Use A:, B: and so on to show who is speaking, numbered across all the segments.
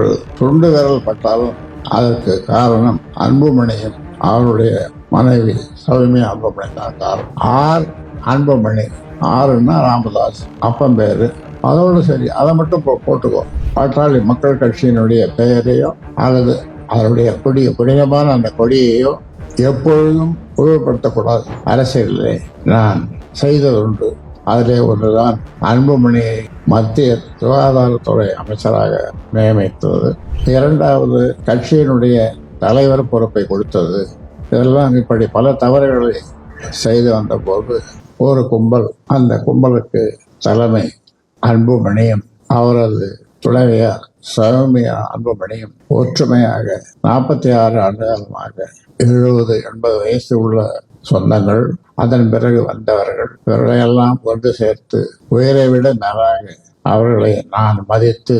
A: ஒரு துண்டு விரல் பட்டாலும் அதற்கு காரணம் அன்புமணியும் அவருடைய மனைவி சௌமியா அன்புமணி தான் காரணம். அன்புமணி, ஆறுன்னா ராமதாஸ் அப்பன் பேரு, அதோடு சரி, அதை மட்டும் போட்டுக்கோ. பாட்டாளி மக்கள் கட்சியினுடைய பெயரையோ அல்லது அதனுடைய புனிதமான அந்த கொடியையோ எப்பொழுதும் உருவப்படுத்தக்கூடாது. அரசியலிலே நான் செய்ததுண்டு. அதிலே ஒன்றுதான் அன்புமணியை மத்திய சுகாதாரத்துறை அமைச்சராக நியமித்தது. இரண்டாவது, கட்சியினுடைய தலைவர் பொறுப்பை கொடுத்தது. இதெல்லாம் இப்படி பல தவறுகளை செய்து வந்த போது ஒரு கும்பல், அந்த கும்பலுக்கு தலைமை அன்புமணியும் அவரது துணைவியார் சௌமியா அன்புமணியும் ஒற்றுமையாக 46 ஆண்டு காலமாக 70-80 வயசு உள்ள சொந்தங்கள், அதன் பிறகு வந்தவர்கள், இவர்களையெல்லாம் கொண்டு சேர்த்து உயிரை விட மேலாக அவர்களை நான் மதித்து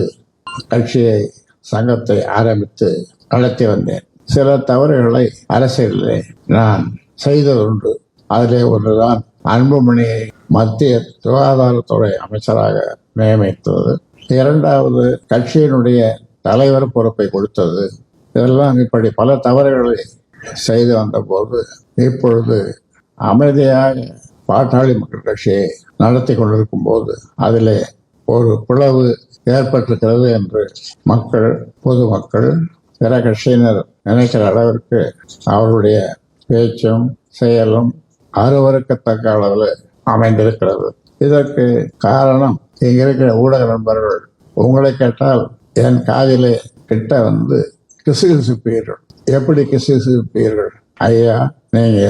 A: கட்சியை, சங்கத்தை ஆரம்பித்து நடத்தி வந்தேன். சில தவறுகளை அரசியலிலே நான் செய்ததுண்டு. அதிலே ஒன்றுதான் அன்புமணியை மத்திய சுகாதாரத்துறை அமைச்சராக நியமித்தது. இரண்டாவது, கட்சியினுடைய தலைவர் பொறுப்பை கொடுத்தது. இதெல்லாம் இப்படி பல தவறுகளை செய்து வந்த போது இப்பொழுது அமைதியாக பாட்டாளி மக்கள் கட்சியை நடத்தி கொண்டிருக்கும் போது அதிலே ஒரு பிளவு ஏற்பட்டிருக்கிறது என்று மக்கள், பொதுமக்கள், பிற கட்சியினர் நினைக்கிற அளவிற்கு அவருடைய பேச்சும் செயலும் அருவருக்கத்தக்க அளவில் அமைந்திருக்கிறது. இதற்கு காரணம் இங்க இருக்கிற ஊடக நண்பர்கள். உங்களை கேட்டால் என் காதிலே கிட்ட வந்து கிசுகிசுப்பீர்கள். எப்படி கிசுகிசுப்பீர்கள்? ஐயா, நீங்க